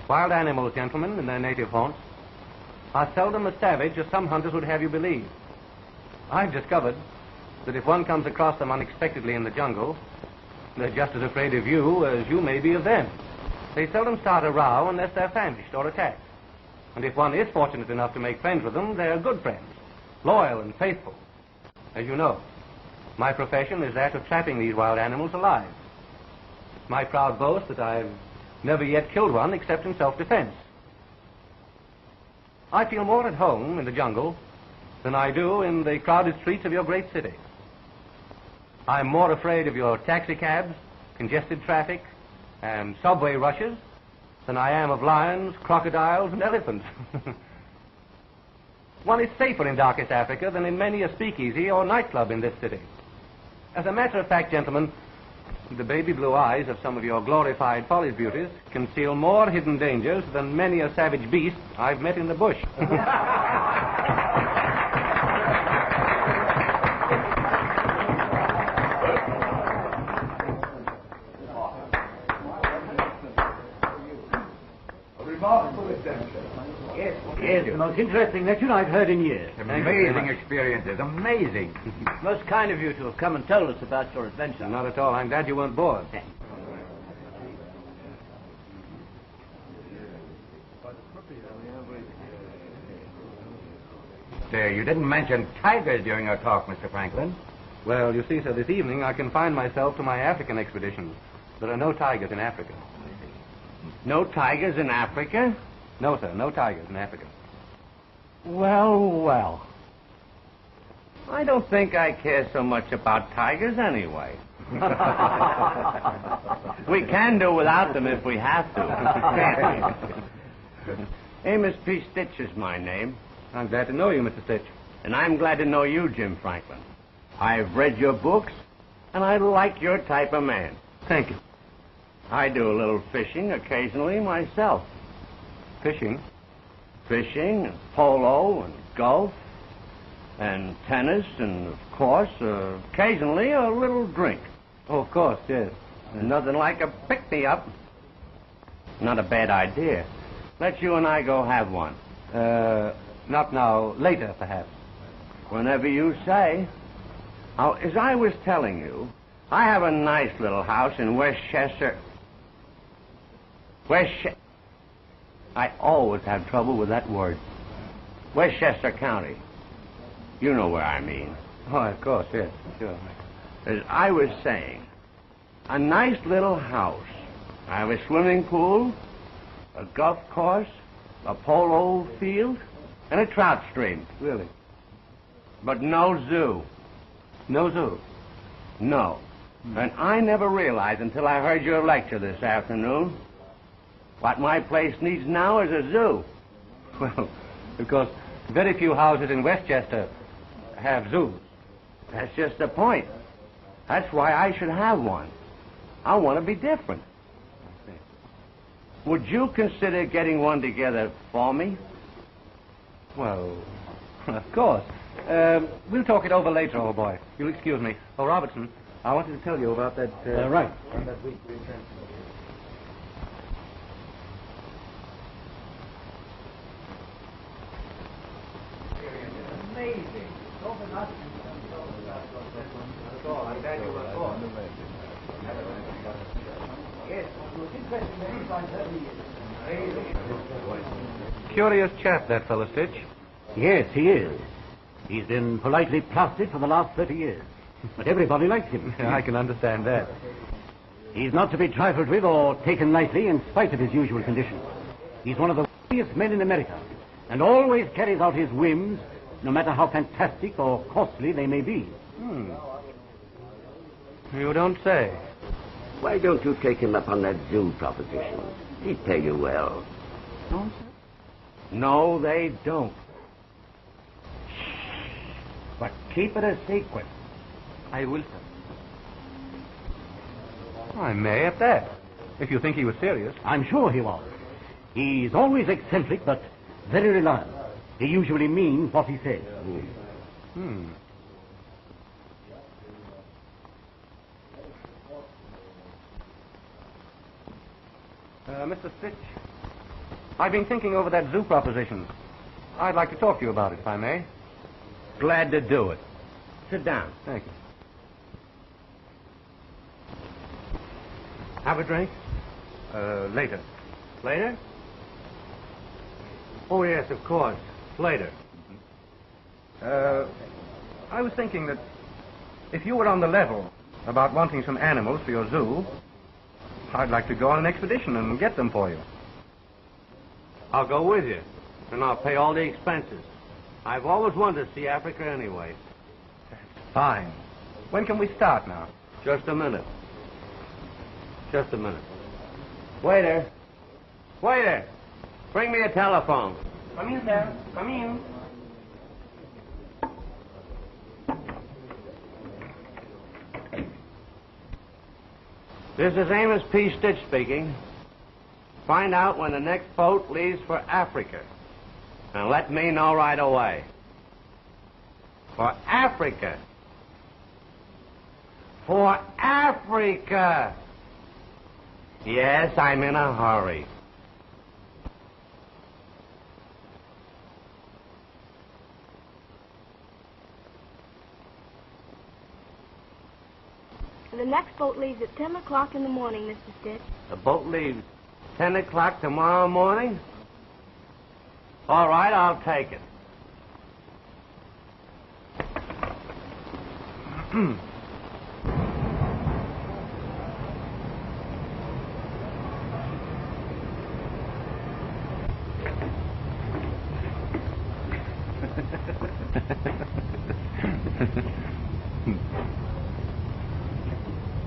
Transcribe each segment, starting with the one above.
Wild animals, gentlemen, in their native haunts, are seldom as savage as some hunters would have you believe. I've discovered that if one comes across them unexpectedly in the jungle, they're just as afraid of you as you may be of them. They seldom start a row unless they're famished or attacked. And if one is fortunate enough to make friends with them, they're good friends, loyal and faithful. As you know, my profession is that of trapping these wild animals alive. It's my proud boast that I've never yet killed one except in self-defense. I feel more at home in the jungle than I do in the crowded streets of your great city. I'm more afraid of your taxicabs, congested traffic, and subway rushes than I am of lions, crocodiles, and elephants. One is safer in darkest Africa than in many a speakeasy or nightclub in this city. As a matter of fact, gentlemen, the baby blue eyes of some of your glorified Follies beauties conceal more hidden dangers than many a savage beast I've met in the bush. Yes, the most interesting lecture I've heard in years. Amazing experiences, amazing. Most kind of you to have come and told us about your adventure. Not at all. I'm glad you weren't bored. Say, you didn't mention tigers during your talk, Mr. Franklin. Well, you see, sir, this evening I confined myself to my African expeditions. There are no tigers in Africa. No tigers in Africa? No, sir, no tigers in Africa. Well. I don't think I care so much about tigers anyway. We can do without them if we have to, can't we? Amos P. Stitch is my name. I'm glad to know you, Mr. Stitch. And I'm glad to know you, Jim Franklin. I've read your books, and I like your type of man. Thank you. I do a little fishing occasionally myself. Fishing? Fishing, and polo, and golf, and tennis, and, of course, occasionally a little drink. Oh, of course, yes. Nothing like a pick-me-up. Not a bad idea. Let's you and I go have one. Not now. Later, perhaps. Whenever you say. Now, as I was telling you, I have a nice little house in Westchester. I always have trouble with that word. Westchester County. You know where I mean. Oh, of course, yes, sure. As I was saying, a nice little house. I have a swimming pool, a golf course, a polo field, and a trout stream. Really? But no zoo. No zoo? No. And I never realized until I heard your lecture this afternoon what my place needs now is a zoo. Well, because very few houses in Westchester have zoos. That's just the point. That's why I should have one. I want to be different. Would you consider getting one together for me? Well, of course. We'll talk it over later, old boy. You'll excuse me. Oh, Robertson, I wanted to tell you about that... Right. That week we returned. Amazing. Curious chap, that fellow Stitch. Yes, he is. He's been politely plastered for the last 30 years. But everybody likes him. I can understand that. He's not to be trifled with or taken lightly in spite of his usual conditions. He's one of the wittiest men in America and always carries out his whims, no matter how fantastic or costly they may be. You don't say. Why don't you take him up on that zoo proposition? He'd pay you well. No, sir? No, they don't. But keep it a secret. I will, sir. I may at that, if you think he was serious. I'm sure he was. He's always eccentric, but very reliable. He usually means what he says. Mr. Stitch, I've been thinking over that zoo proposition. I'd like to talk to you about it, if I may. Glad to do it. Sit down. Thank you. Have a drink? Later. Later? Oh, yes, of course. Later. I was thinking that if you were on the level about wanting some animals for your zoo, I'd like to go on an expedition and get them for you. I'll go with you, and I'll pay all the expenses. I've always wanted to see Africa anyway. Fine. When can we start now? Just a minute. Just a minute. Waiter. Waiter. Bring me a telephone. Come in, sir. Come in. This is Amos P. Stitch speaking. Find out when the next boat leaves for Africa. And let me know right away. For Africa. For Africa. Yes, I'm in a hurry. The next boat leaves at 10 o'clock in the morning, Mr. Stitch. The boat leaves 10 o'clock tomorrow morning? All right, I'll take it.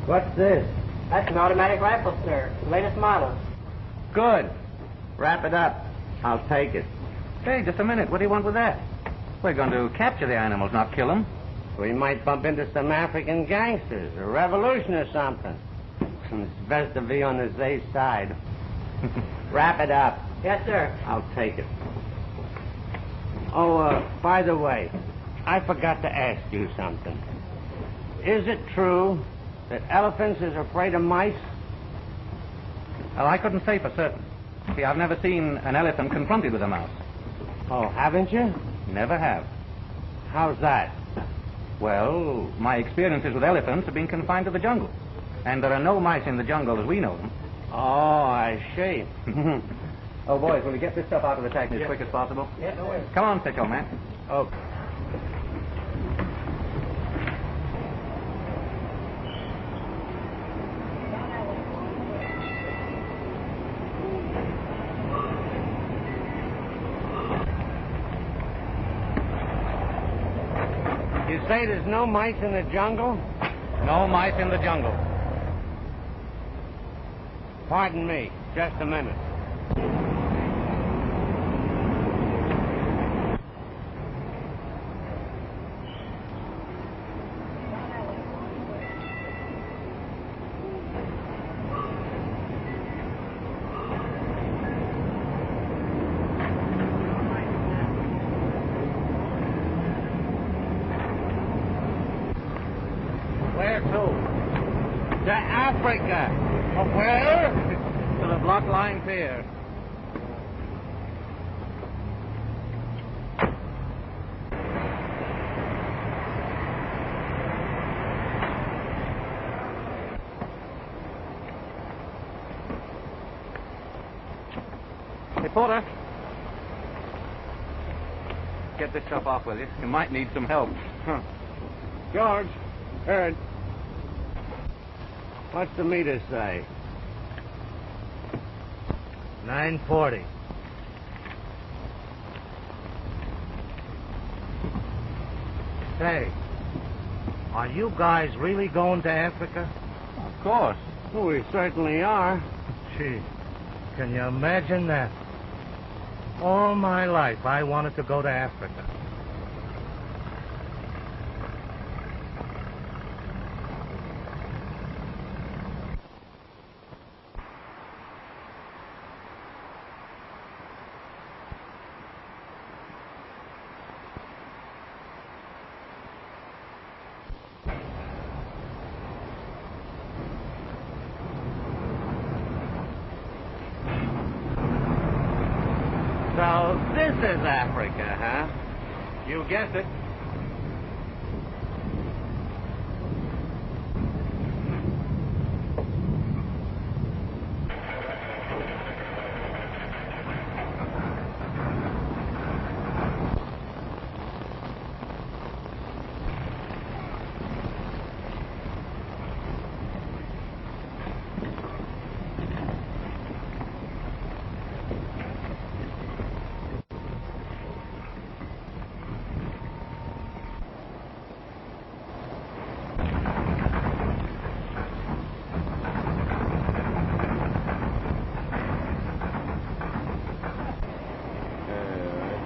What's this? That's an automatic rifle, sir. Latest model. Good. Wrap it up. I'll take it. Hey, just a minute. What do you want with that? We're going to capture the animals, not kill them. We might bump into some African gangsters, a revolution or something. It's best to be on the safe side. Wrap it up. Yes, sir. I'll take it. Oh, by the way, I forgot to ask you something. Is it true that elephants is afraid of mice? Well, I couldn't say for certain. See, I've never seen an elephant confronted with a mouse. Oh, haven't you? Never have. How's that? Well, my experiences with elephants have been confined to the jungle. And there are no mice in the jungle as we know them. Oh, I see. Oh, boys, will you get this stuff out of the taxi as quick as possible? Yes, no worries. Come on, Stitch, old man. Okay. You say there's no mice in the jungle? No mice in the jungle. Pardon me. Just a minute. Where to? To Africa. Where? To the Block Line Pier. Hey, Porter. Get this stuff off with you. You might need some help. George, Ed, what's the meter say? 940. Say, are you guys really going to Africa? Of course. Well, we certainly are. Gee, can you imagine that? All my life I wanted to go to Africa. So this is Africa, huh? You guessed it.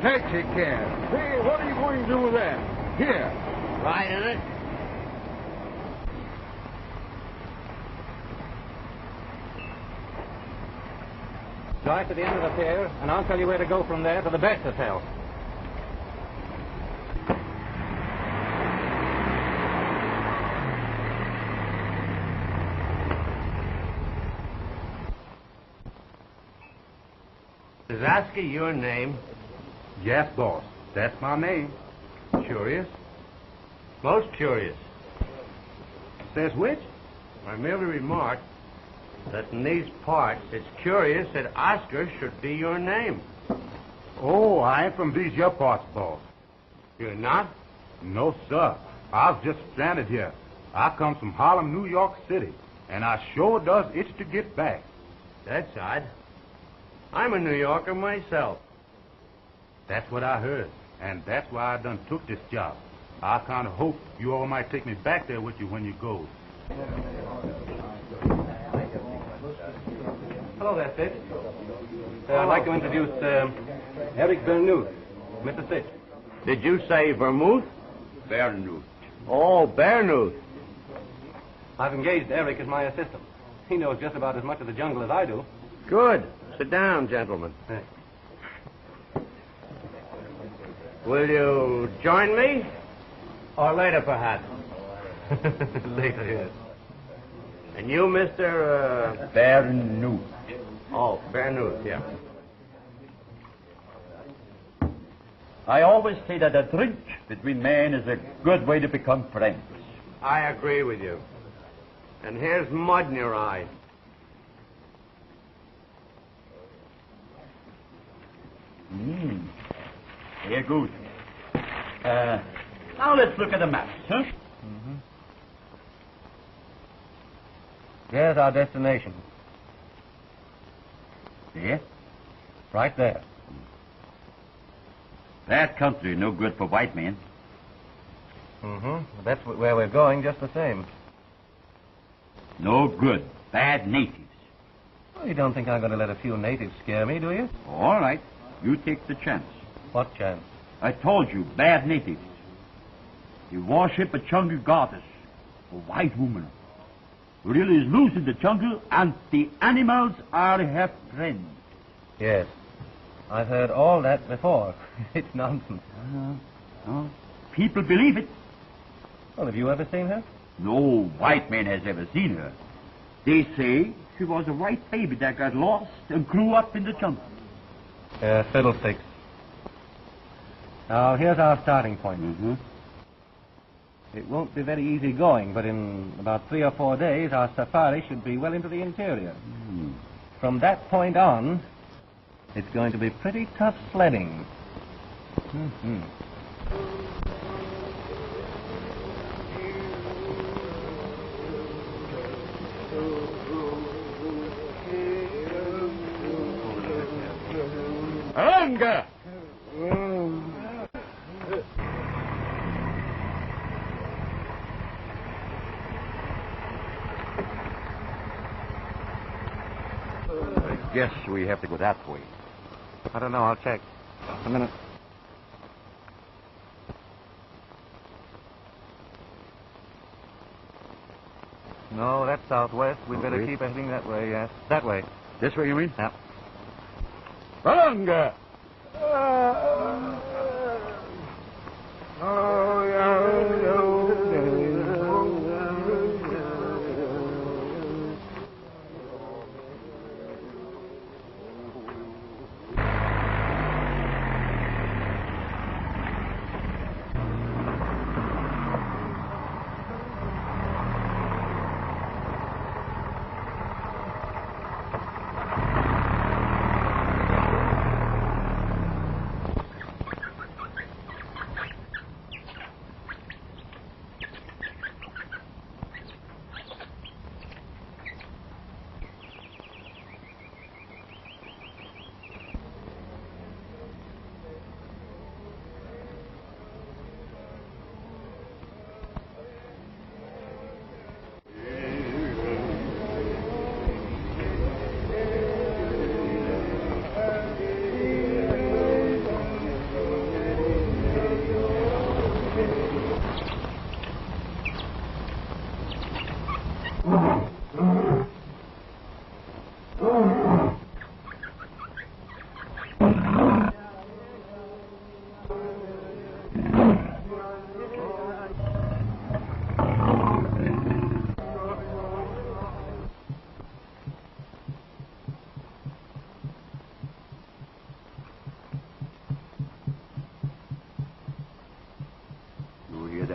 Taxi cab. Hey, what are you going to do with that? Here. Right in it? Drive to the end of the pier, and I'll tell you where to go from there to the best hotel. Is Aska your name? Yes, boss. That's my name. Curious? Most curious. Says which? I merely remarked that in these parts, it's curious that Oscar should be your name. Oh, I ain't from these your parts, boss. You're not? No, sir. I was just stranded here. I come from Harlem, New York City, and I sure does itch to get back. That's odd. I'm a New Yorker myself. That's what I heard, and that's why I done took this job. I kind of hope you all might take me back there with you when you go. Hello there, Sid. I'd like to introduce Eric Bernuth, Mr. Sid. Did you say vermouth? Vernuth. Oh, Bernuth. I've engaged Eric as my assistant. He knows just about as much of the jungle as I do. Good. Sit down, gentlemen. Thanks. Will you join me? Or later, perhaps? Later, yes. And you, Mr. Vernuth. Oh, Bernuth, yeah. I always say that a drink between men is a good way to become friends. I agree with you. And here's mud in your eye. Very good. Now let's look at the maps, huh? There's our destination. There. Right there. That country no good for white men. That's where we're going just the same. No good. Bad natives. Well, you don't think I'm going to let a few natives scare me, do you? All right. You take the chance. What chance? I told you, bad natives. They worship a jungle goddess, a white woman, who really is loose in the jungle, and the animals are her friends. Yes. I've heard all that before. It's nonsense. People believe it. Well, have you ever seen her? No white man has ever seen her. They say she was a white baby that got lost and grew up in the jungle. Fiddlesticks. Now, here's our starting point. It won't be very easy going, but in about 3 or 4 days, our safari should be well into the interior. From that point on, it's going to be pretty tough sledding. Alonga! I guess we have to go that way. I don't know. I'll check. A minute. No, that's southwest. We'd better Southwest? keep heading that way, yes. That way. This way, you mean? Yep. Alonga!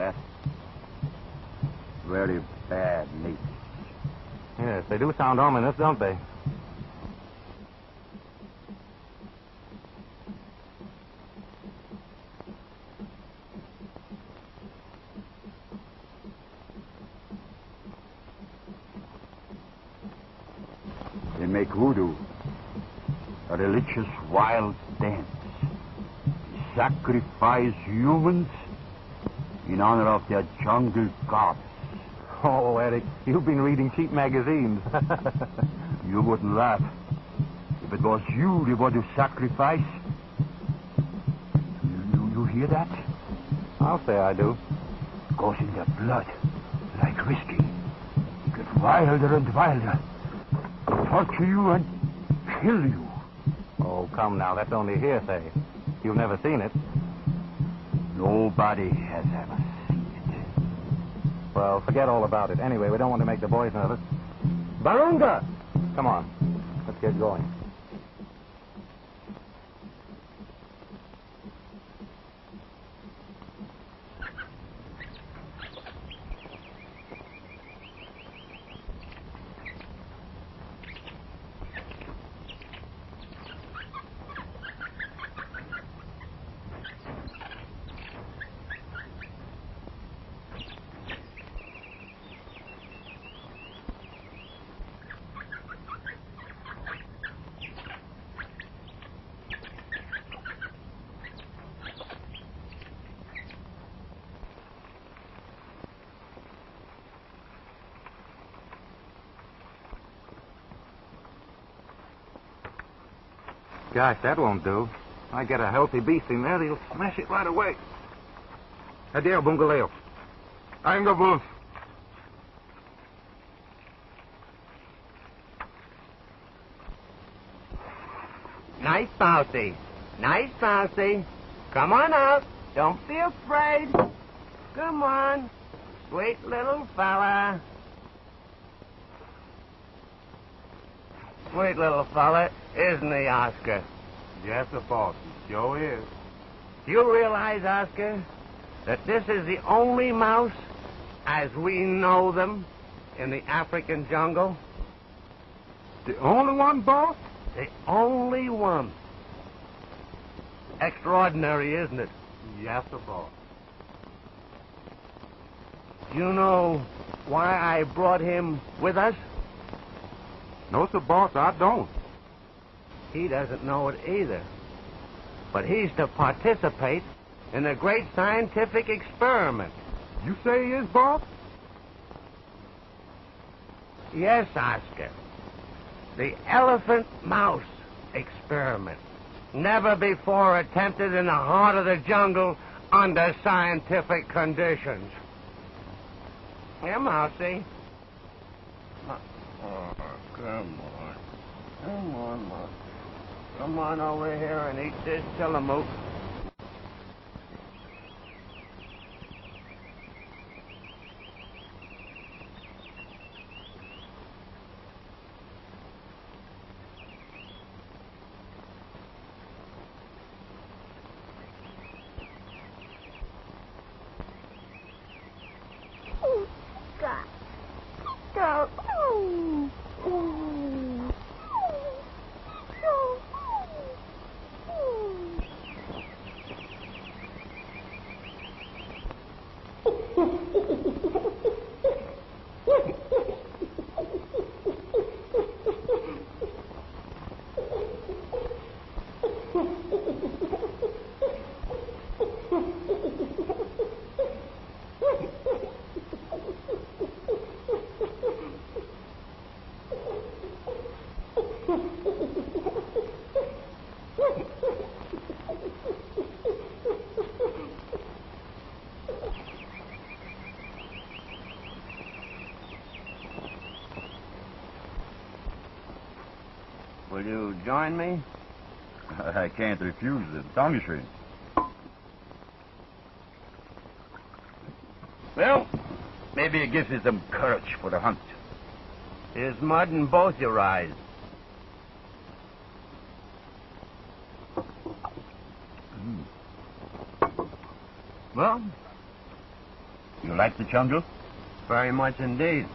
that. Very bad natives. Yes, they do sound ominous, don't they? They make voodoo, a religious wild dance. Sacrifice humans in honor of their jungle gods. Oh, Eric, you've been reading cheap magazines. You wouldn't laugh if it was you they were to sacrifice. You hear that? I'll say I do. It goes in their blood, like whiskey. Get wilder and wilder. Torture you and kill you. Oh, come now, that's only hearsay. You've never seen it. Nobody has ever seen it. Well, forget all about it. Anyway, we don't want to make the boys nervous. Barunga! Come on, let's get going. Gosh, that won't do. I get a healthy beast in there, he'll smash it right away. Adele, Bungaleo. I'm the wolf. Nice bouncy. Nice bouncy. Come on out. Don't be afraid. Come on. Sweet little fella. Sweet little fella, isn't he, Oscar? Yes, sir, boss. He sure is. Do you realize, Oscar, that this is the only mouse, as we know them, in the African jungle? The only one, boss? The only one. Extraordinary, isn't it? Yes, sir, boss. You know why I brought him with us? No, sir, boss, I don't. He doesn't know it either. But he's to participate in a great scientific experiment. You say he is, boss? Yes, Oscar. The elephant mouse experiment. Never before attempted in the heart of the jungle under scientific conditions. Here, Mousy. Oh, come on. Come on, Mouse. Come on over here and eat this Tillamook. Oh, God. Stop. Oh. Oh. Will you join me? I can't refuse the Dankeschön. Well, maybe it gives me some courage for the hunt. There's mud in both your eyes. Well, like the jungle? Very much indeed.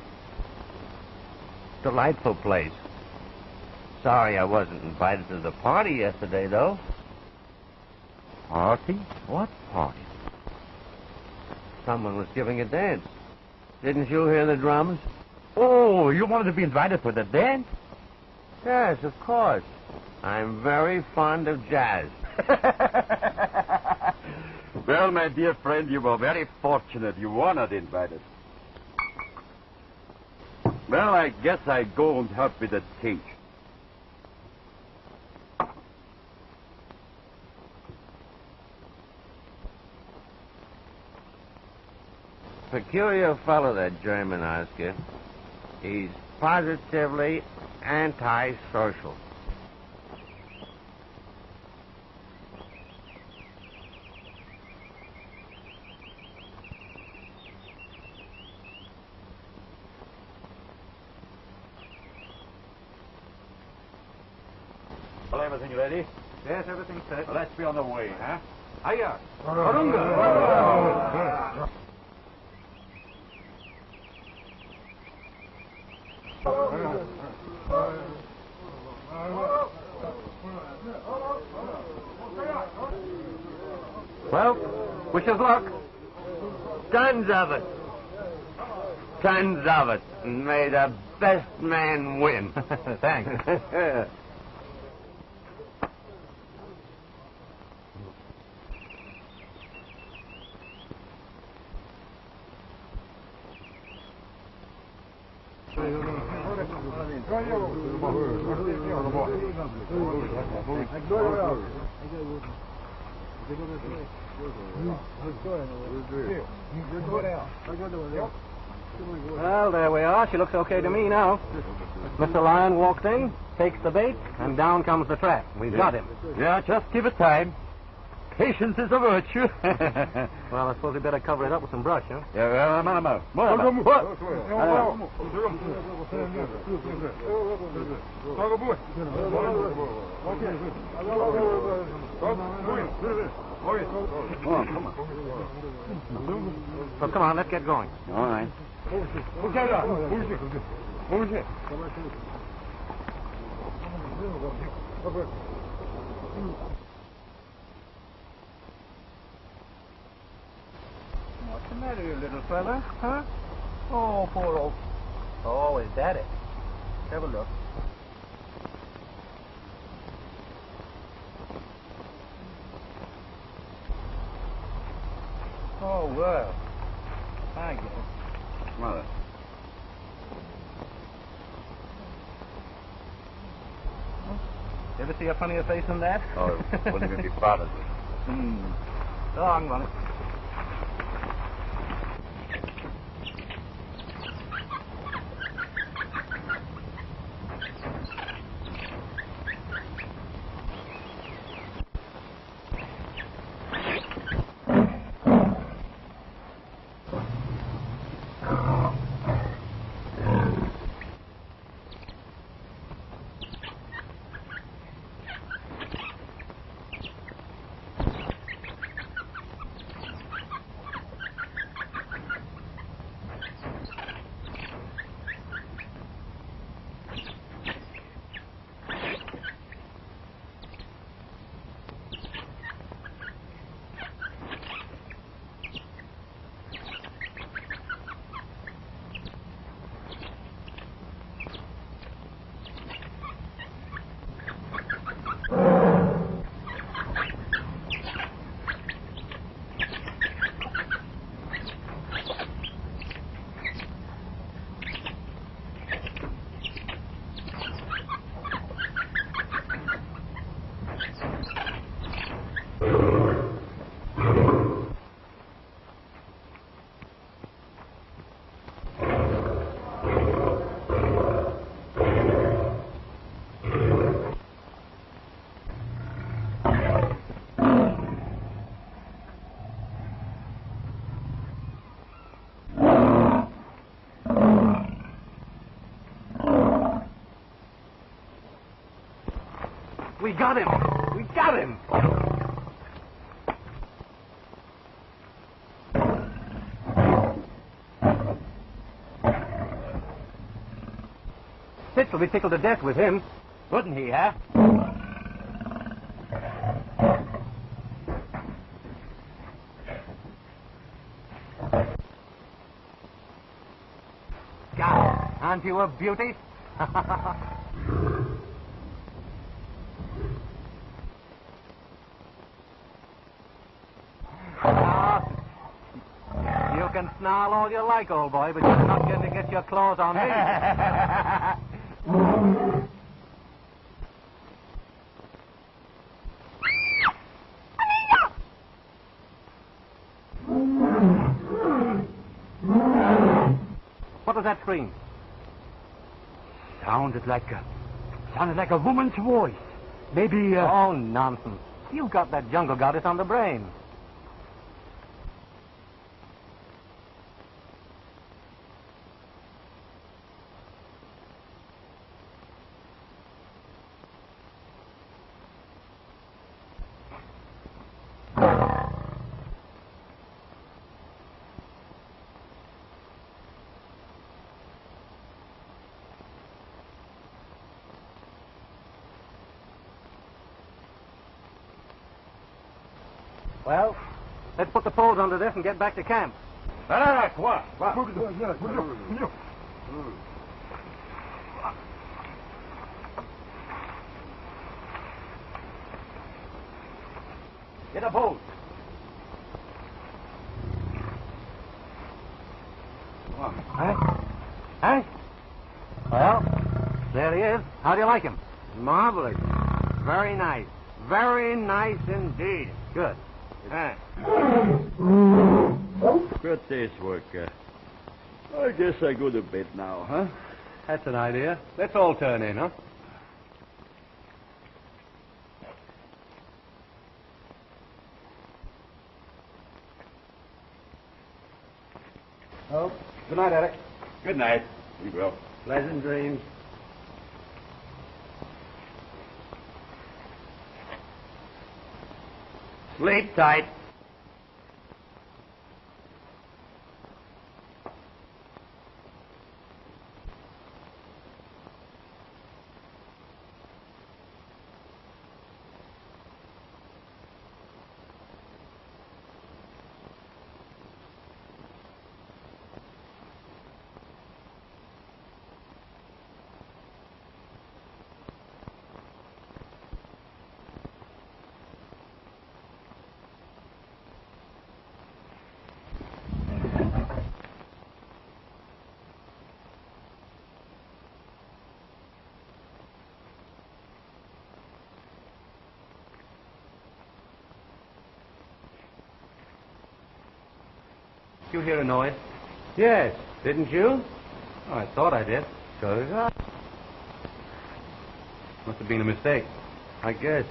Delightful place. Sorry I wasn't invited to the party yesterday, though. Party? What party? Someone was giving a dance. Didn't you hear the drums? Oh, you wanted to be invited for the dance? Yes, of course. I'm very fond of jazz. Well, my dear friend, you were very fortunate you were not invited. Well, I guess I go and help with the cage. Peculiar fellow, that German, Oscar. He's positively antisocial. Well, everything ready? Yes, everything's set. Well, let's be on the way, huh? Hiya! Well, wish us luck. Tons of it. Tons of it. And may the best man win. Thanks. Well, there we are. She looks okay to me now. Mr. Lyon walks in, takes the bait, and down comes the trap. We've got him. Yeah, just give it time. Patience is a virtue. Well, I suppose we better cover it up with some brush, huh? Yeah, So come on, let's get going. all right. What's the matter, you little fella? Huh? Oh, poor old... Oh, is that it? Have a look. Oh, well. I get it. Mother. You ever see a funnier face than that? Oh, wouldn't even be proud of it. So I'm on it. We got him! We got him! Sitch will be tickled to death with him. Wouldn't he, huh? God, aren't you a beauty? You can snarl all you like, old boy, but you're not going to get your claws on me. What was that scream? Sounded like a woman's voice. Maybe, Oh, nonsense. You've got that jungle goddess on the brain. Well, let's put the poles under this and get back to camp. Get a boat. Huh? Well, there he is. How do you like him? Marvelous. Very nice. Very nice indeed. Good. Good day's work. I guess I go to bed now, huh? That's an idea. Let's all turn in, huh? Oh, good night, Eric. Good night. You will. Pleasant dreams. Sleep tight. You hear a noise? Yes, didn't you? Oh, I thought I did. So did I. Must have been a mistake. I guess.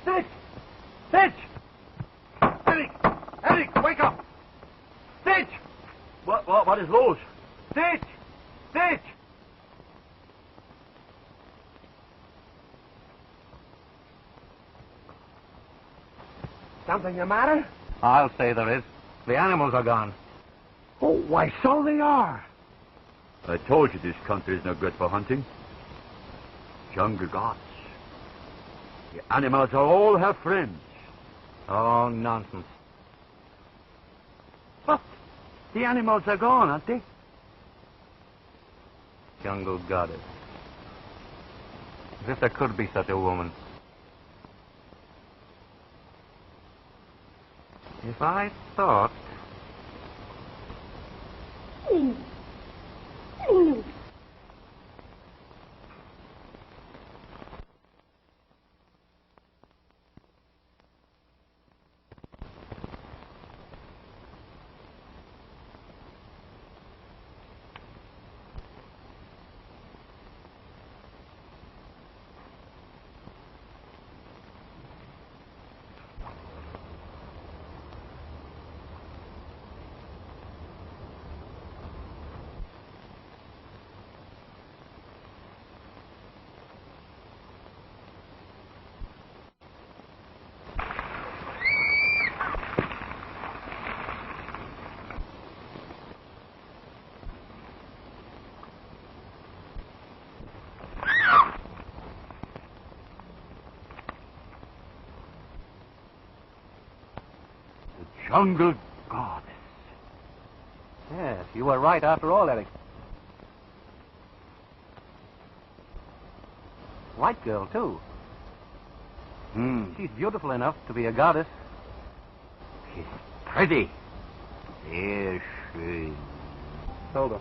Sitch! Sitch! Eric, wake up! Sitch! What is loose? Sitch! Sitch! Something the matter? I'll say there is. The animals are gone. Oh, why, so they are. I told you this country is no good for hunting. Jungle gods. The animals all have friends. Oh, nonsense. But the animals are gone, aren't they? Jungle goddess. As if there could be such a woman. If I thought... Ling. Ling. Jungle goddess. Yes, you were right after all, Eric. White girl, too. She's beautiful enough to be a goddess. She's pretty. Yes, she. Hold her.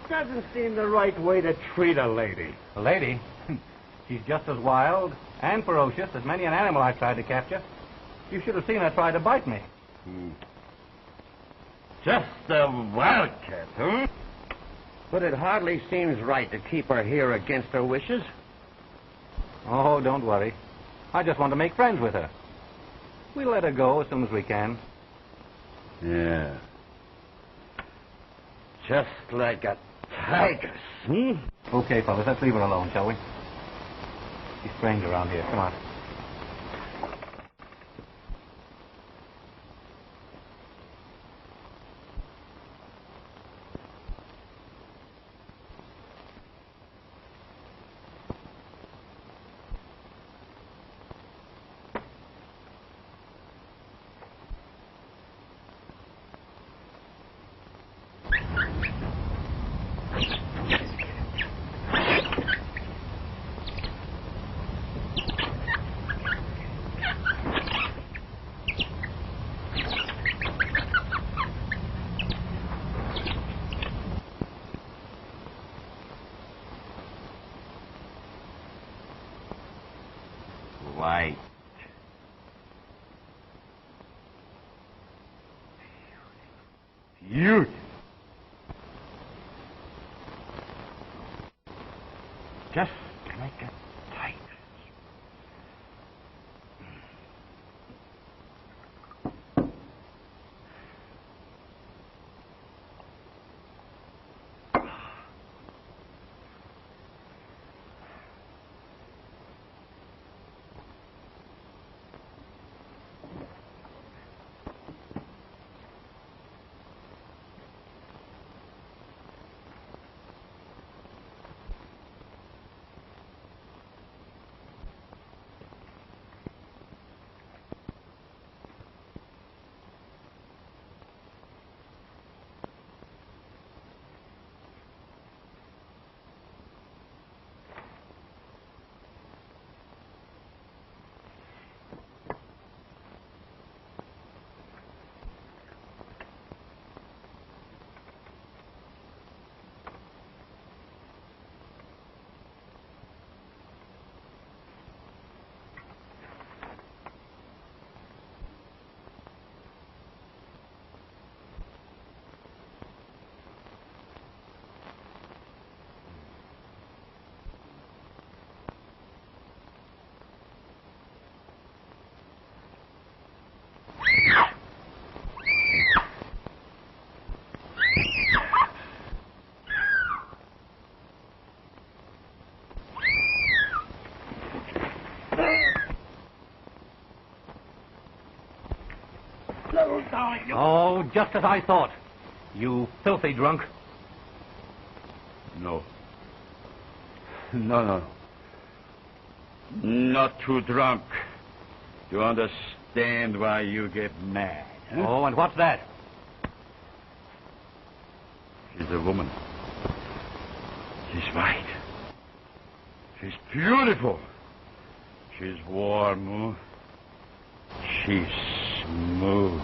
Doesn't seem the right way to treat a lady. A lady? She's just as wild and ferocious as many an animal I've tried to capture. You should have seen her try to bite me. Just a wildcat, huh? But it hardly seems right to keep her here against her wishes. Oh, don't worry. I just want to make friends with her. We'll let her go as soon as we can. Yeah. Just like a tigress, Okay, fellas, let's leave her alone, shall we? She's strange around here. Come on. White. Beauty. Just like a tigress. Little darling, you... Oh, just as I thought. You filthy drunk. No. No. Not too drunk to understand why you get mad. Huh? Oh, and what's that? She's a woman. She's white. She's beautiful. She's warm. She's smooth.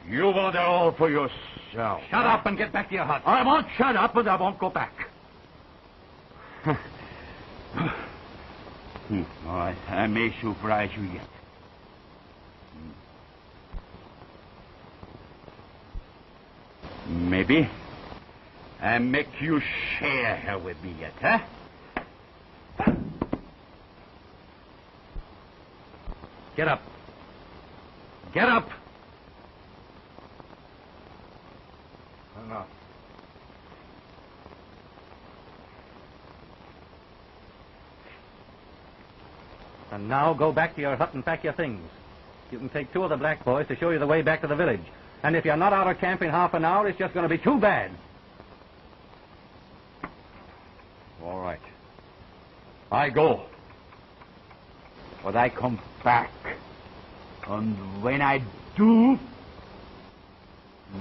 You want it all for yourself. Shut up and get back to your hut. I won't shut up, but I won't go back. All right, I may surprise you yet. Maybe I make you share her with me yet, huh? Get up. Get up. No. And now go back to your hut and pack your things. You can take two of the black boys to show you the way back to the village. And if you're not out of camp in half an hour, it's just going to be too bad. All right. I go. But I come back. And when I do,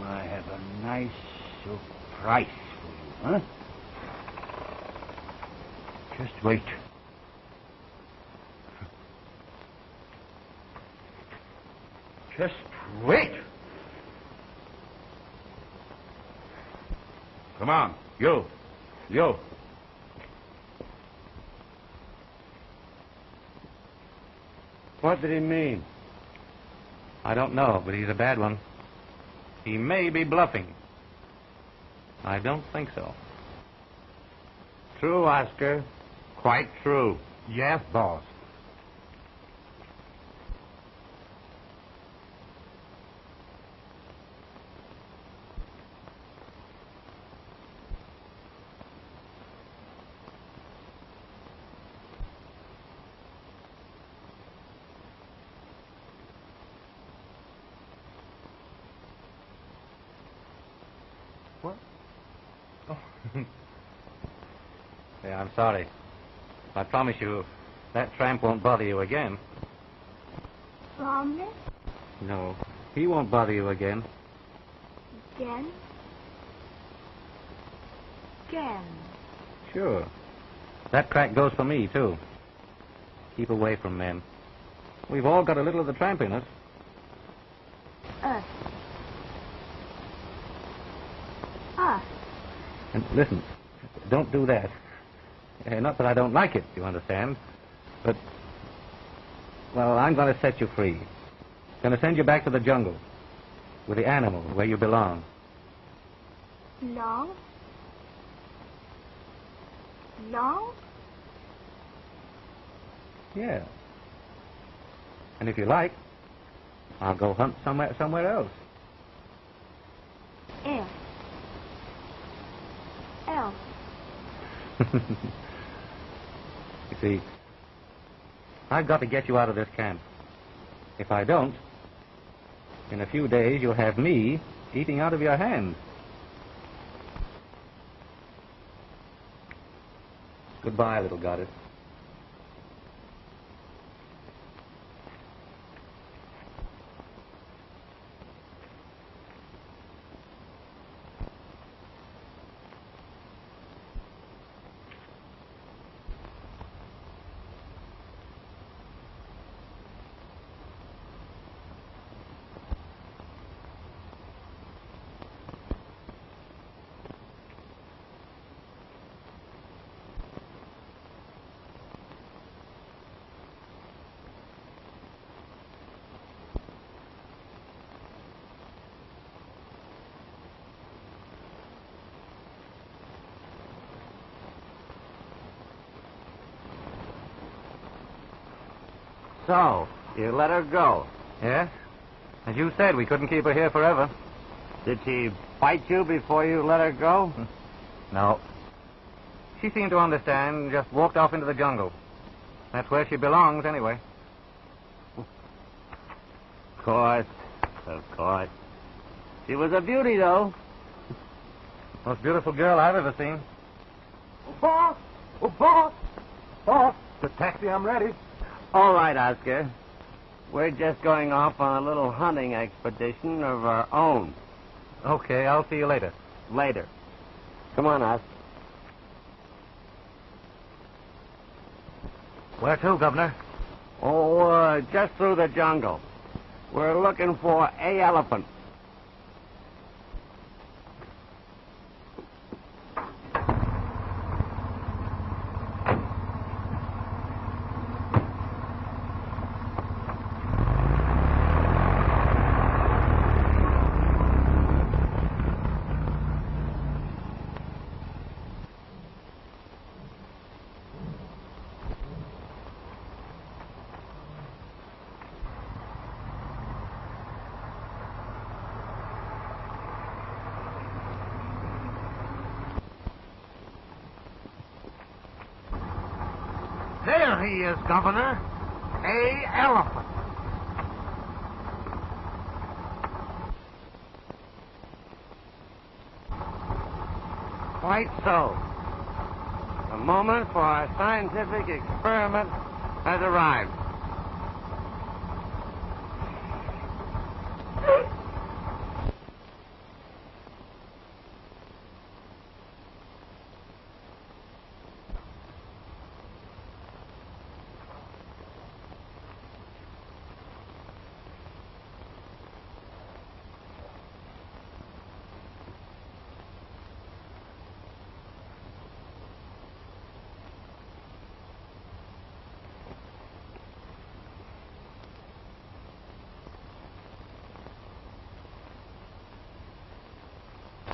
I have a nice surprise for you, huh? Just wait. Just wait. Come on, you. What did he mean? I don't know, but he's a bad one. He may be bluffing. I don't think so. True, Oscar. Quite true. Yes, boss. Hey, I'm sorry. I promise you, that tramp won't bother you again. Promise? No, he won't bother you again. Again? Again? Sure. That crack goes for me, too. Keep away from men. We've all got a little of the tramp in us. Us. Us. And listen, don't do that. Not that I don't like it, you understand. But, well, I'm going to set you free. Going to send you back to the jungle. With the animal, where you belong. Long? Long? Yeah. And if you like, I'll go hunt somewhere else. Else. Else. You see, I've got to get you out of this camp. If I don't, in a few days you'll have me eating out of your hand. Goodbye, little goddess. So, you let her go. Yes? As you said, we couldn't keep her here forever. Did she bite you before you let her go? No. She seemed to understand and just walked off into the jungle. That's where she belongs, anyway. Of course. She was a beauty, though. Most beautiful girl I've ever seen. Boss! Oh, boss! Boss! The taxi, I'm ready. All right, Oscar. We're just going off on a little hunting expedition of our own. Okay, I'll see you later. Later. Come on, Oscar. Where to, Governor? Oh, just through the jungle. We're looking for a elephant. There he is, Governor. A elephant. Quite so. The moment for our scientific experiment has arrived.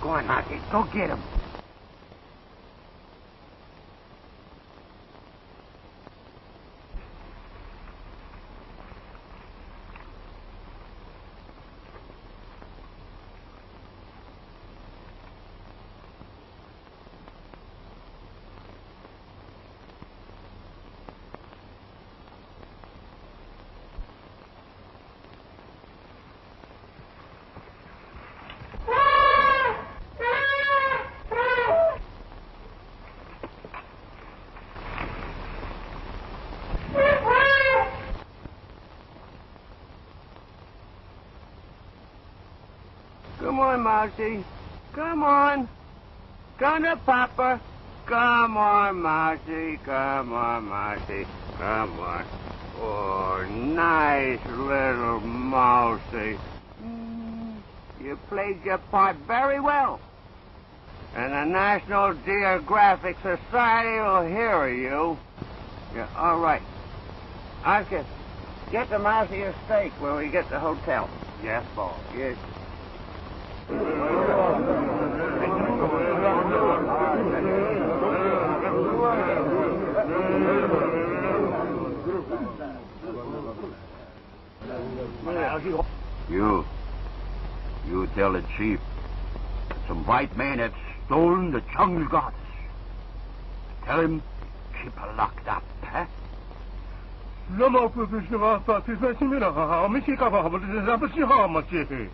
Go on, Marty. Go get him. Come on, Marcy. Come on. Come to Papa. Come on, Marcy. Come on, Marcy. Come on. Oh, nice little mousey. You played your part very well. And the National Geographic Society will hear of you. Yeah, all right. Oscar, get the mousey a steak when we get to the hotel. Yes, boss. Yes. You tell the chief some white man had stolen the jungle gods. Tell him keep her locked up, huh? لما بشغال فاتي سمينا مشي كفا بس بس ها مشي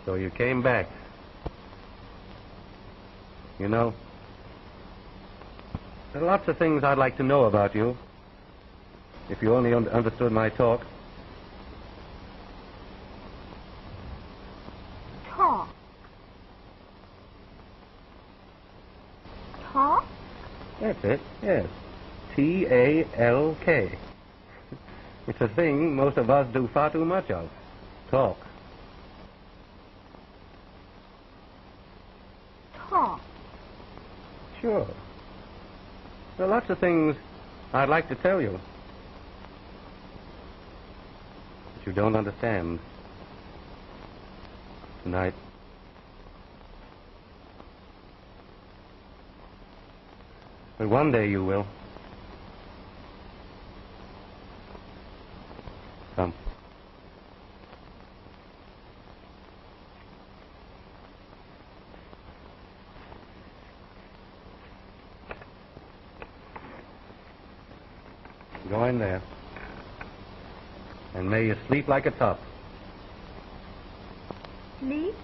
So you came back. You know, there are lots of things I'd like to know about you, if you only understood my talk. Talk. Talk? That's it, yes. T-A-L-K. It's a thing most of us do far too much of. Talk. Talk. Sure. There are lots of things I'd like to tell you. But you don't understand. Tonight. But one day you will. Come. Go in there. And may you sleep like a top. Sleep?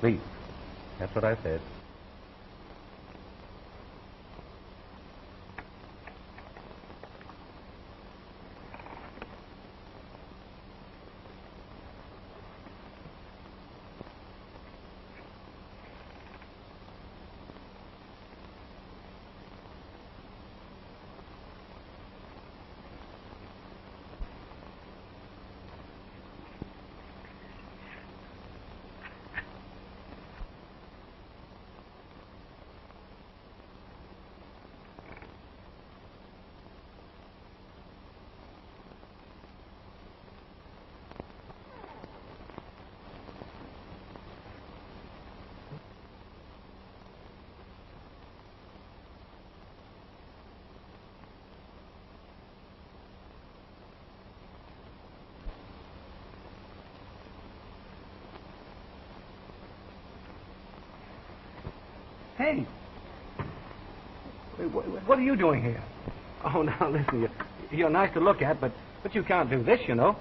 Sleep. That's what I said. Hey. What are you doing here? Oh, now, listen, you're nice to look at, but you can't do this, you know.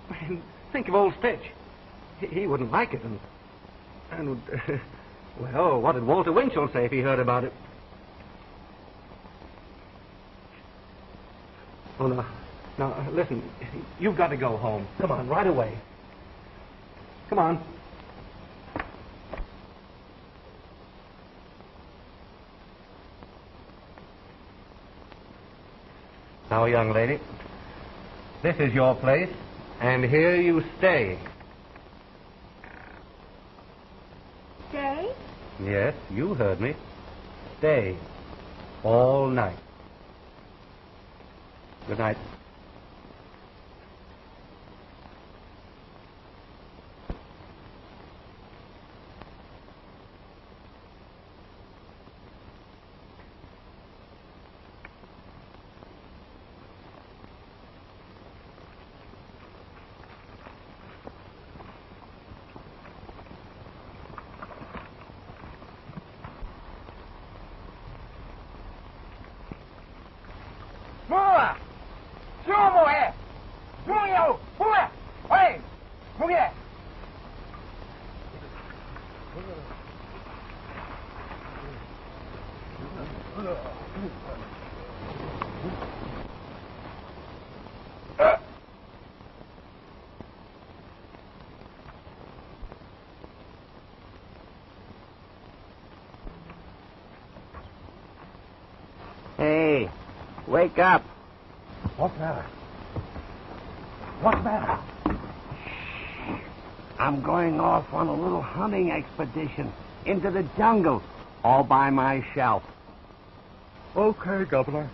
I mean, think of old Stitch. He wouldn't like it, and well, what did Walter Winchell say if he heard about it? Oh, now, listen, you've got to go home. Come on, right away. Come on. Now, young lady, this is your place, and here you stay. Stay? Yes, you heard me. Stay. All night. Good night. Hey, wake up. What's the matter? What's the matter? I'm going off on a little hunting expedition into the jungle all by myself. Okay, Governor.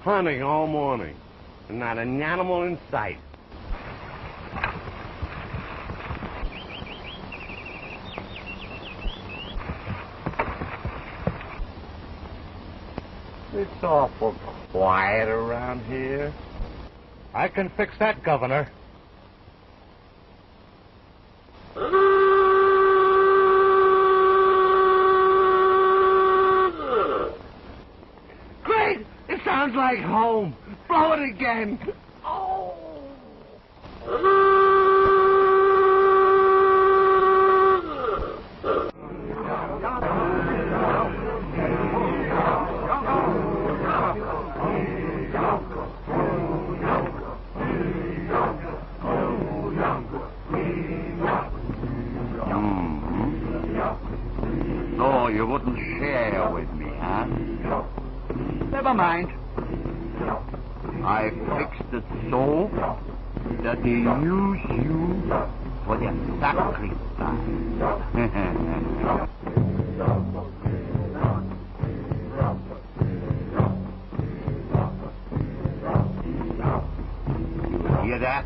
Hunting all morning, and not an animal in sight. It's awful quiet around here. I can fix that, Governor. Great! It sounds like home. Blow it again. So you wouldn't share with me, huh? Never mind. I fixed it so that they use you for their sacrifice. You hear that?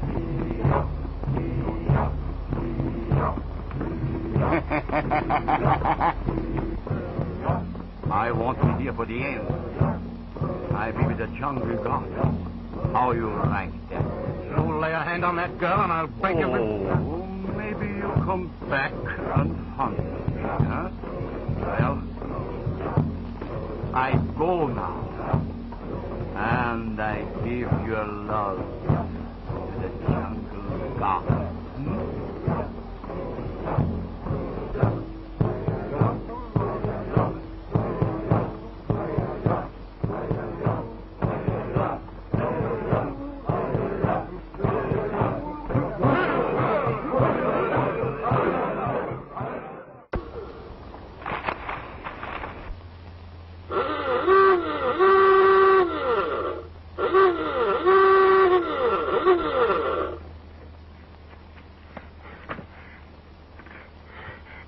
I won't be here for the end. I'll be with the jungle god. How you like that? You lay a hand on that girl and I'll break your... Oh, maybe you come back and hunt me, huh? Well, I go now. And I give your love to the jungle god.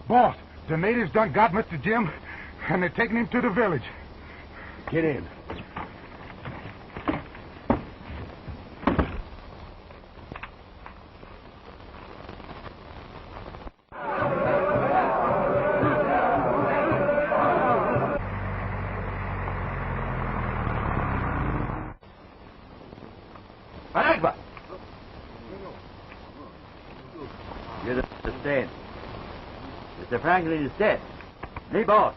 Boss, the natives done got Mr. Jim, and they're taking him to the village. Get in. Anagba! You understand? Mr. Franklin is dead. Me boss.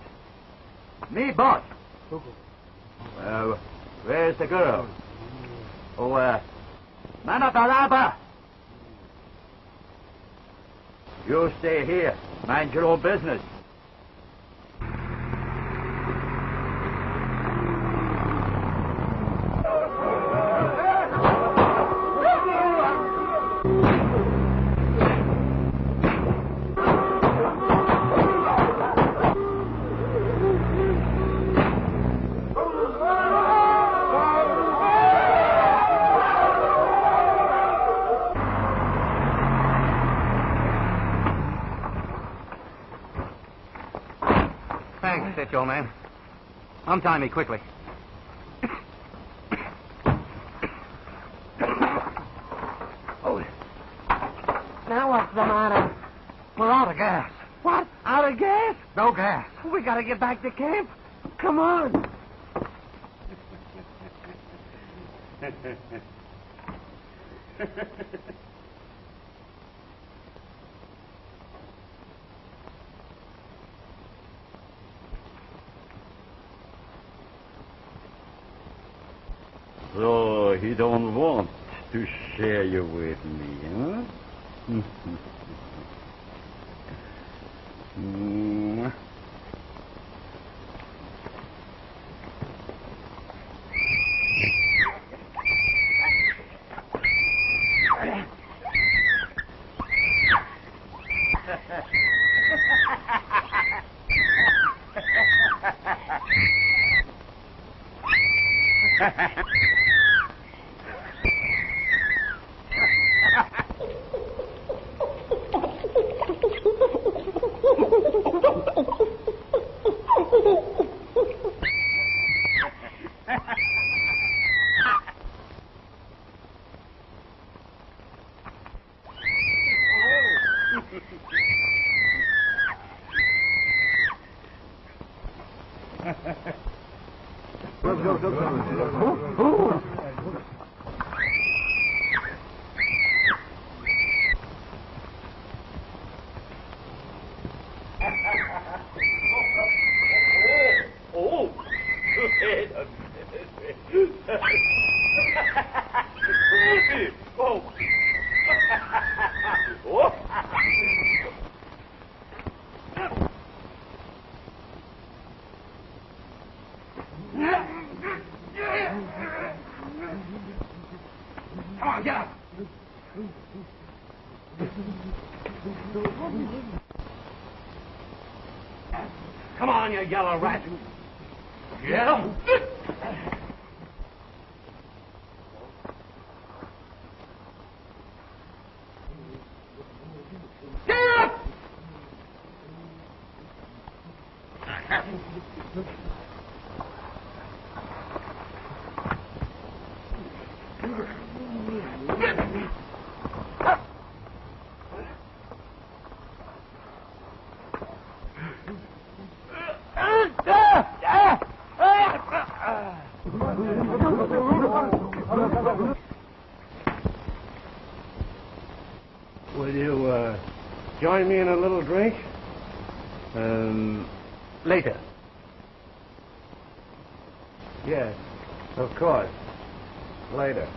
Me boss. Where's the girl? Oh, Manaparaba! You stay here. Mind your own business. Thanks, Stitch, old man. Untie me quickly. Now what's the matter? We're out of gas. What? Out of gas? No gas. We gotta get back to camp. Come on. So he don't want to share you with me, huh? Come on, you yellow rat. Yeah? Will you join me in a little drink? Later. Yes, of course. Later.